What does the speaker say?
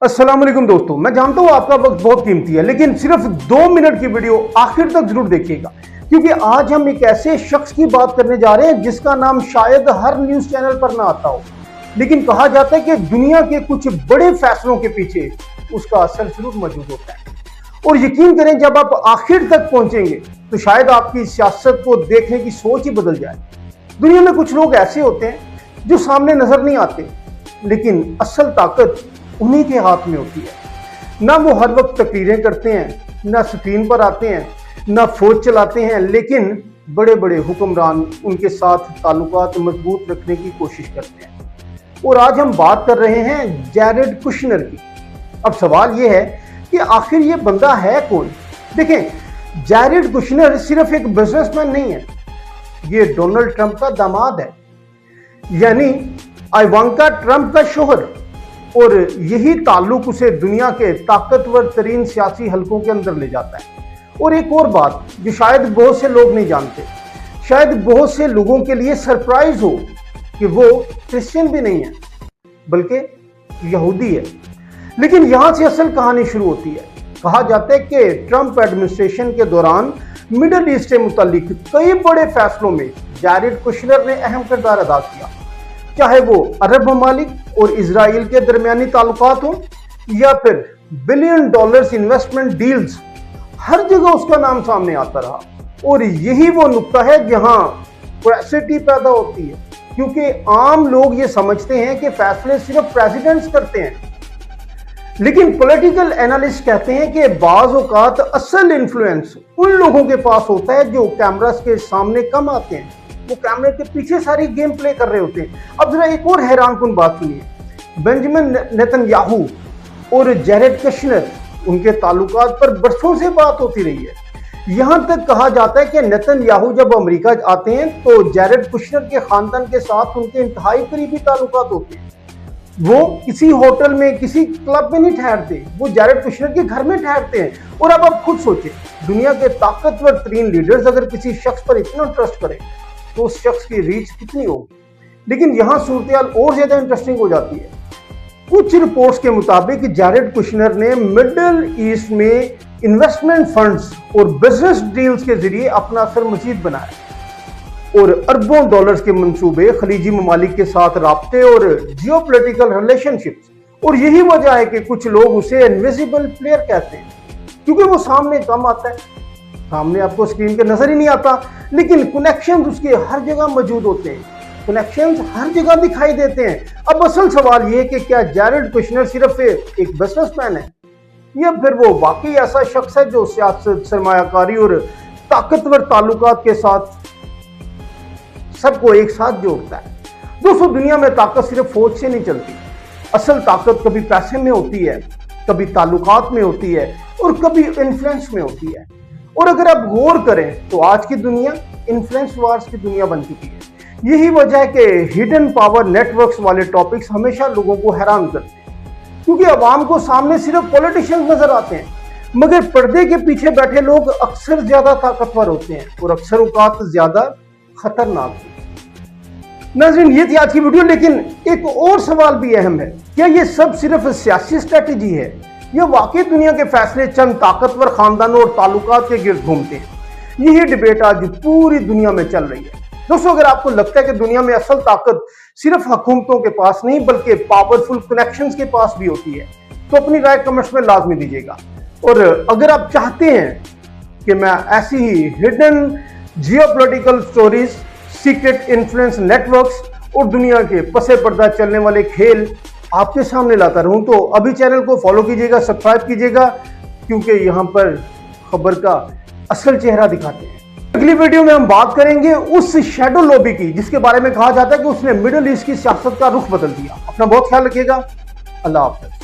अस्सलाम वालेकुम दोस्तों, मैं जानता हूं आपका वक्त बहुत कीमती है, लेकिन सिर्फ 2 मिनट की वीडियो आखिर तक जरूर देखिएगा, क्योंकि आज हम एक ऐसे शख्स की बात करने जा रहे हैं जिसका नाम शायद हर न्यूज चैनल पर ना आता हो, लेकिन कहा जाता है कि दुनिया के कुछ बड़े फैसलों के पीछे उसका असर जरूर मौजूद होता है। और यकीन करें, जब आप आखिर तक पहुंचेंगे तो शायद आपकी सियासत को देखने की सोच ही बदल जाए। दुनिया में कुछ लोग ऐसे होते हैं जो सामने नजर नहीं आते, लेकिन असल ताकत उन्हीं के हाथ में होती है। ना वो हर वक्त तकरीरें करते हैं, ना स्क्रीन पर आते हैं, ना फौज चलाते हैं, लेकिन बड़े बड़े हुक्मरान उनके साथ ताल्लुकात मजबूत रखने की कोशिश करते हैं। और आज हम बात कर रहे हैं जैरेड कुशनर की। अब सवाल ये है कि आखिर ये बंदा है कौन? देखें, जैरेड कुशनर सिर्फ एक बिजनेसमैन नहीं है, ये डोनाल्ड ट्रंप का दामाद है, यानी इवांका ट्रंप का शोहर। और यही ताल्लुक उसे दुनिया के ताकतवर तरीन सियासी हलकों के अंदर ले जाता है। और एक और बात जो शायद बहुत से लोग नहीं जानते, शायद बहुत से लोगों के लिए सरप्राइज हो कि वो क्रिश्चियन भी नहीं है बल्कि यहूदी है। लेकिन यहां से असल कहानी शुरू होती है। कहा जाता है कि ट्रंप एडमिनिस्ट्रेशन के दौरान मिडल ईस्ट से मुतालिक कई बड़े फैसलों में जैरेड कुशनर ने अहम किरदार अदा किया, चाहे वो अरब ममालिक और इजराइल के दरमियानी ताल्लुकात हो या फिर $बिलियन इन्वेस्टमेंट डील्स, हर जगह उसका नाम सामने आता रहा। और यही वो नुक्ता है जहां क्यूरियोसिटी पैदा होती है, क्योंकि आम लोग ये समझते हैं कि फैसले सिर्फ प्रेसिडेंट्स करते हैं, लेकिन पॉलिटिकल एनालिस्ट कहते हैं कि बाज़ औक़ात असल इन्फ्लुएंस उन लोगों के पास होता है जो कैमरास के सामने कम आते हैं, वो कैमरे के पीछे सारी गेम प्ले कर रहे होते हैं। अब जरा एक और हैरानकुन बात सुनिए, बेंजामिन नेतन्याहू और जैरेड कुशनर, उनके ताल्लुकात पर बरसों से बात होती रही है। यहां तक कहा जाता है कि नेतन्याहू जब अमेरिका आते हैं तो जैरेड कुशनर के खानदान के साथ उनके इंतहाई करीबी ताल्लुकात होते हैं। वो किसी होटल में, किसी क्लब में नहीं ठहरते, वो जैरेड कुशनर के घर में ठहरते हैं। और अब आप खुद सोचें, दुनिया के ताकतवर तरीन लीडर्स अगर किसी शख्स पर इतना ट्रस्ट करें तो उस शख्स की रीच कितनी होगी। लेकिन यहां सूरत और ज्यादा इंटरेस्टिंग हो जाती है। कुछ रिपोर्ट्स के मुताबिक जैरेड कुशनर ने मिडल ईस्ट में इन्वेस्टमेंट फंड्स और बिजनेस डील्स के जरिए अपना असर मजीद बनाया और अरबों डॉलर्स के मंसूबे, खलीजी ममालिक के साथ राब्ते और जियोपॉलिटिकल रिलेशनशिप्स। और यही वजह है कि कुछ लोग उसे इनविजिबल प्लेयर कहते हैं, क्योंकि वो सामने कम आता है, सामने आपको स्क्रीन पे नजर ही नहीं आता, लेकिन कनेक्शंस उसके हर जगह मौजूद होते हैं, कनेक्शंस हर जगह दिखाई देते हैं। अब असल सवाल ये है कि क्या जैरेड कुशनर सिर्फ एक बिजनेसमैन है या फिर वो वाकई ऐसा शख्स है जो सियासत, सरमायाकारी और ताकतवर ताल्लुकात के साथ सबको एक साथ जोड़ता है। दोस्तों, दुनिया में ताकत सिर्फ फौज से नहीं चलती। असल ताकत कभी पैसे में होती है, कभी ताल्लुकात में होती है और कभी इन्फ्लुएंस में होती है। और अगर आप गौर करें तो आज की दुनिया इन्फ्लुएंस वार्स की दुनिया बन चुकी है। यही वजह है कि हिडन पावर नेटवर्क्स वाले टॉपिक्स हमेशा लोगों को हैरान करते हैं, क्योंकि अवाम को सामने सिर्फ पॉलिटिशियंस नजर आते हैं, मगर पर्दे के पीछे बैठे लोग अक्सर ज्यादा ताकतवर होते हैं और अक्सर औकात ज्यादा खतरनाक है। नाज़रीन, ये थी आज की वीडियो, लेकिन एक और सवाल भी अहम है, क्या ये सब सिर्फ सियासी स्ट्रेटेजी है या वाकई दुनिया के फैसले चंद ताकतवर खानदानों और ताल्लुकात के गिर्द घूमते हैं? यही डिबेट आज पूरी दुनिया में चल रही है। दोस्तों, अगर आपको लगता है कि दुनिया में असल ताकत सिर्फ हुकूमतों के पास नहीं बल्कि पावरफुल कनेक्शंस के पास भी होती है, तो अपनी राय कमेंट्स में लाजमी दीजिएगा। और अगर आप चाहते हैं कि मैं ऐसी ही hidden geopolitical stories, secret influence networks और दुनिया के पसे पर्दा चलने वाले खेल आपके सामने लाता रहूं, तो अभी चैनल को फॉलो कीजिएगा, सब्सक्राइब कीजिएगा, क्योंकि यहां पर खबर का असल चेहरा दिखाते हैं। अगली वीडियो में हम बात करेंगे उस शैडो लॉबी की जिसके बारे में कहा जाता है कि उसने मिडिल ईस्ट की सियासत का रुख बदल दिया। अपना बहुत ख्याल रखिएगा। अल्लाह हाफ़िज़।